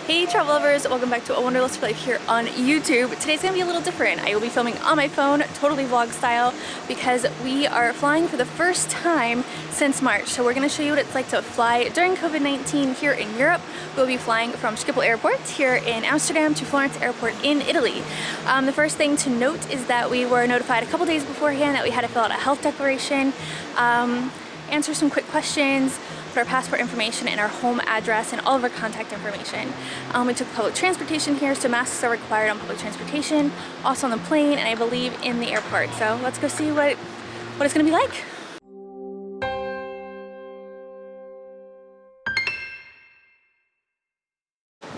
Hey travel lovers, welcome back to A Wanderlust Life here on YouTube. Today's gonna be a little different. I will be filming on my phone, totally vlog style, because we are flying for the first time since March. So we're gonna show you what it's like to fly during COVID-19 here in Europe. We'll be flying from Schiphol Airport here in Amsterdam to Florence Airport in Italy. The first thing to note is that we were notified a couple days beforehand that we had to fill out a health declaration, answer some quick questions, put our passport information and our home address and all of our contact information. We took public transportation here, so masks are required on public transportation, also on the plane, and I believe in the airport. So let's go see what it's gonna be like.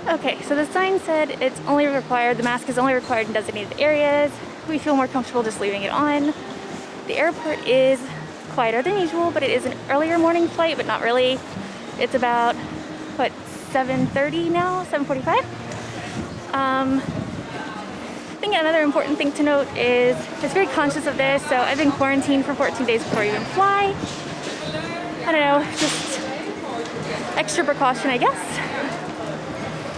Okay, so the sign said it's only required, the mask is only required in designated areas. We feel more comfortable just leaving it on. The airport is quieter than usual, but it is an earlier morning flight, but not really. It's about, what, 7:30 now, 7:45? I think another important thing to note is just very conscious of this. So I've been quarantined for 14 days before I even fly. I don't know, just extra precaution, I guess.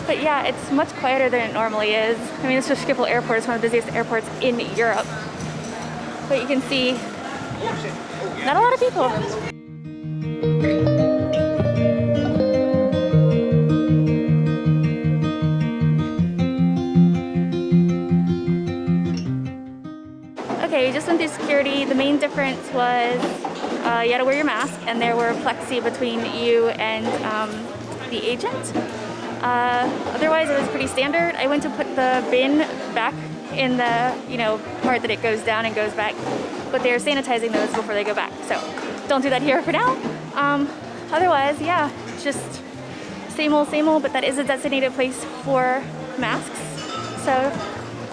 But yeah, it's much quieter than it normally is. I mean, this is Schiphol Airport. It's one of the busiest airports in Europe. But you can see not a lot of people. Okay, we just went through security. The main difference was you had to wear your mask, and there were plexi between you and the agent. Otherwise, it was pretty standard. I went to put the bin back in the, part that it goes down and goes back, but they're sanitizing those before they go back. So don't do that here for now. Otherwise, yeah, just same old, but that is a designated place for masks. So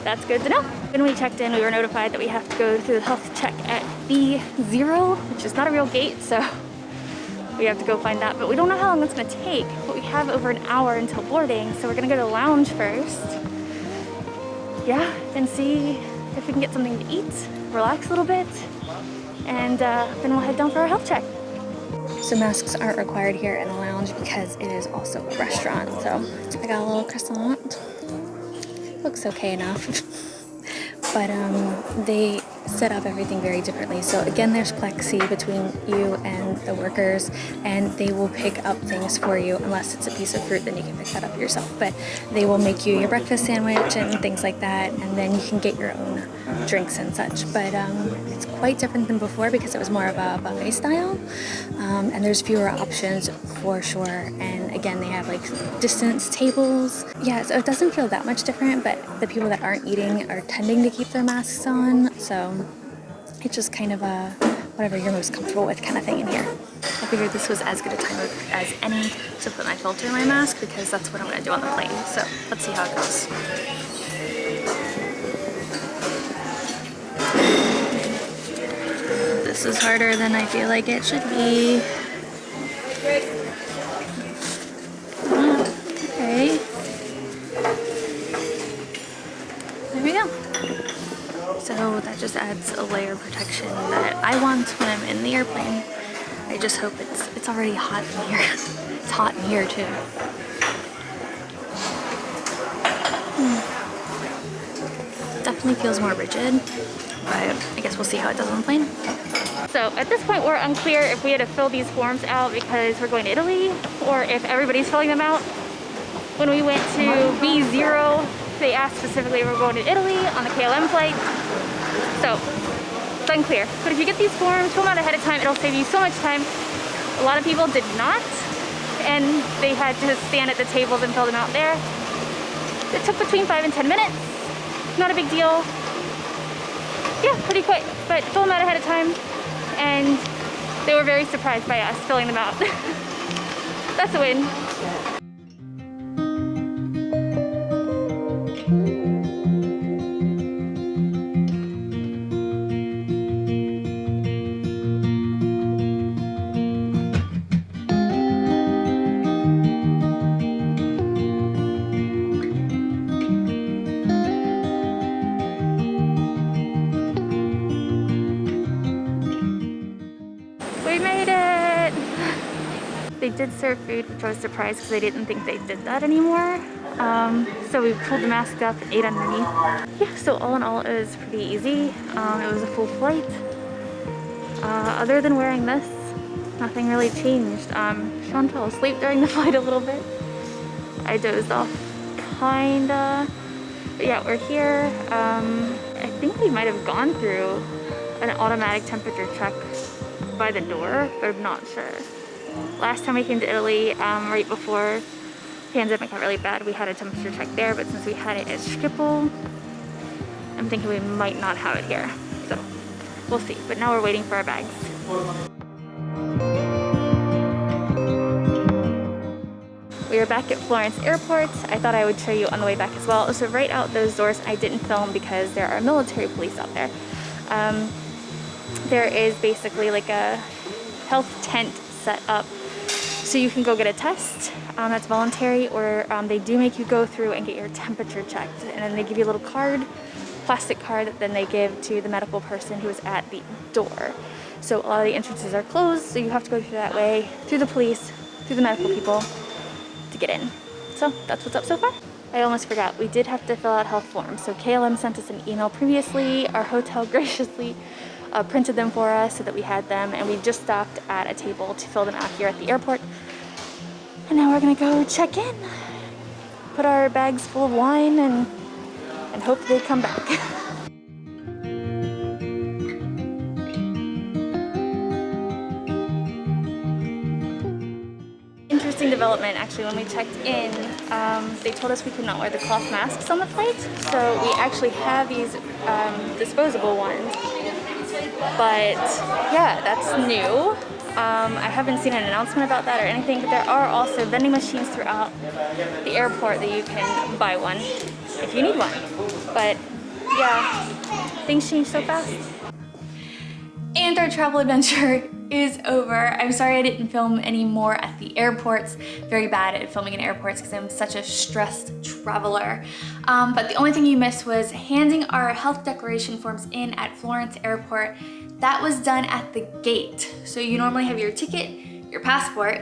that's good to know. When we checked in, we were notified that we have to go through the health check at B0, which is not a real gate, so we have to go find that. But we don't know how long that's gonna take, but we have over an hour until boarding, so we're gonna go to the lounge first. Yeah, and see if we can get something to eat, relax a little bit, and then we'll head down for our health check. So masks aren't required here in the lounge because it is also a restaurant. So I got a little croissant. Looks okay enough. But they set up everything very differently. So again, there's plexi between you and the workers, and they will pick up things for you. Unless it's a piece of fruit, then you can pick that up yourself. But they will make you your breakfast sandwich and things like that, and then you can get your own drinks and such. But it's quite different than before because it was more of a buffet style, and there's fewer options for sure. And again, they have like distance tables. Yeah, so it doesn't feel that much different, but the people that aren't eating are tending to keep their masks on. So it's just kind of a whatever you're most comfortable with kind of thing in here. I figured this was as good a time as any to put my filter in my mask because that's what I'm going to do on the plane. So let's see how it goes. This is harder than I feel like it should be. Okay. There we go. So that just adds a layer of protection that I want when I'm in the airplane. I just hope it's already hot in here. It's hot in here too. Definitely feels more rigid, but I guess we'll see how it does on the plane. So at this point we're unclear if we had to fill these forms out because we're going to Italy or if everybody's filling them out. When we went to B0, they asked specifically if we're going to Italy on the KLM flight. So it's unclear. But if you get these forms, fill them out ahead of time, it'll save you so much time. A lot of people did not, and they had to stand at the tables and fill them out there. It took between 5 and 10 minutes. Not a big deal. Yeah, pretty quick, but fill them out ahead of time, and they were very surprised by us filling them out. That's a win. We made it! They did serve food, which I was surprised because I didn't think they did that anymore. So we pulled the mask up, ate underneath. Yeah, so all in all, it was pretty easy. It was a full flight. Other than wearing this, nothing really changed. Sean fell asleep during the flight a little bit. I dozed off, kinda. But yeah, we're here. I think we might have gone through an automatic temperature check by the door, but I'm not sure. Last time we came to Italy, right before the pandemic got really bad, we had a temperature check there, but since we had it at Schiphol, I'm thinking we might not have it here. So we'll see. But now we're waiting for our bags. We are back at Florence Airport. I thought I would show you on the way back as well. So right out those doors, I didn't film because there are military police out there. There is basically like a health tent set up so you can go get a test that's voluntary, or they do make you go through and get your temperature checked, and then they give you a little card, plastic card, that then they give to the medical person who is at the door. So a lot of the entrances are closed, so you have to go through that way, through the police, through the medical people to get in. So that's what's up so far. I almost forgot, we did have to fill out health forms. So KLM sent us an email previously. Our hotel graciously printed them for us so that we had them, and we just stopped at a table to fill them out here at the airport. And now we're gonna go check in, put our bags full of wine, and hope they come back. Interesting development, actually. When we checked in, they told us we could not wear the cloth masks on the flight, so we actually have these disposable ones. But yeah, that's new. I haven't seen an announcement about that or anything, but there are also vending machines throughout the airport that you can buy one if you need one. But yeah, things change so fast. And our travel adventure is over. I'm sorry I didn't film any more at the airports. Very bad at filming in airports because I'm such a stressed traveler. But the only thing you missed was handing our health declaration forms in at Florence Airport. That was done at the gate. So you normally have your ticket, your passport,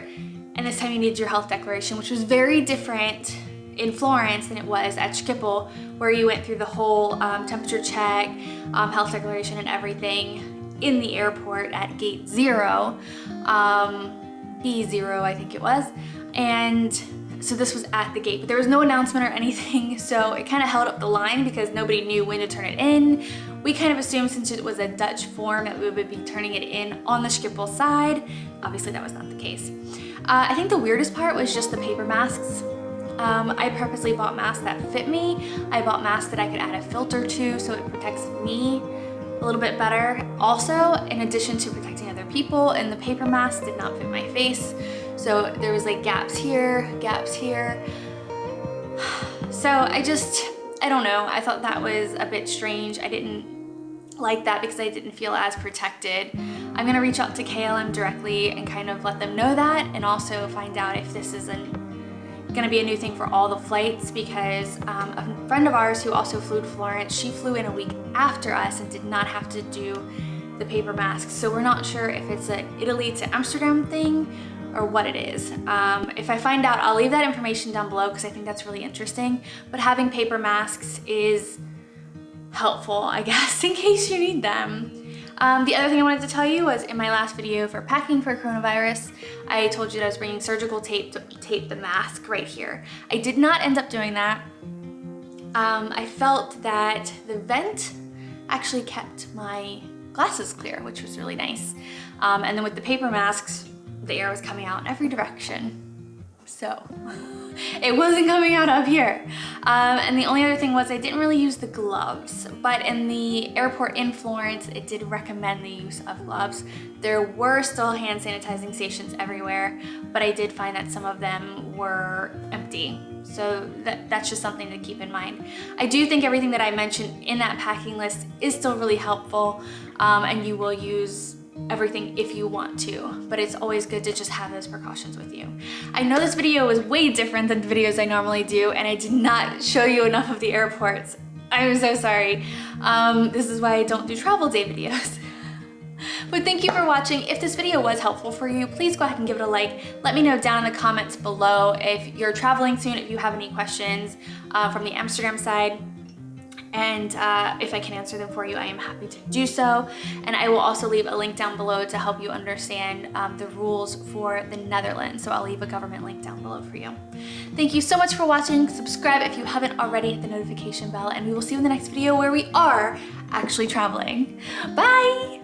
and this time you need your health declaration, which was very different in Florence than it was at Schiphol, where you went through the whole temperature check, health declaration and everything in the airport at gate 0, B0 I think it was. And so this was at the gate, but there was no announcement or anything, so it kind of held up the line because nobody knew when to turn it in. We kind of assumed since it was a Dutch form that we would be turning it in on the Schiphol side. Obviously that was not the case. I think the weirdest part was just the paper masks. I purposely bought masks that fit me. I bought masks that I could add a filter to so it protects me a little bit better. Also, in addition to protecting other people, and the paper mask did not fit my face. So there was like gaps here, gaps here. So I don't know, I thought that was a bit strange. I didn't like that because I didn't feel as protected. I'm gonna reach out to KLM directly and kind of let them know that, and also find out if this is gonna be a new thing for all the flights, because a friend of ours who also flew to Florence, she flew in a week after us and did not have to do the paper masks. So we're not sure if it's an Italy to Amsterdam thing or what it is. If I find out, I'll leave that information down below because I think that's really interesting. But having paper masks is helpful, I guess, in case you need them. The other thing I wanted to tell you was in my last video for packing for coronavirus, I told you that I was bringing surgical tape to tape the mask right here. I did not end up doing that. I felt that the vent actually kept my glasses clear, which was really nice. And then with the paper masks, the air was coming out in every direction. So it wasn't coming out up here. And the only other thing was I didn't really use the gloves, but in the airport in Florence, it did recommend the use of gloves. There were still hand sanitizing stations everywhere, but I did find that some of them were empty. So that's just something to keep in mind. I do think everything that I mentioned in that packing list is still really helpful, and you will use everything if you want to, but it's always good to just have those precautions with you. I know this video was way different than the videos I normally do, and I did not show you enough of the airports. I'm so sorry. This is why I don't do travel day videos. But thank you for watching. If this video was helpful for you, please go ahead and give it a like. Let me know down in the comments below if you're traveling soon, if you have any questions from the Amsterdam side. And if I can answer them for you, I am happy to do so. And I will also leave a link down below to help you understand the rules for the Netherlands. So I'll leave a government link down below for you. Thank you so much for watching. Subscribe if you haven't already, hit the notification bell, and we will see you in the next video where we are actually traveling. Bye!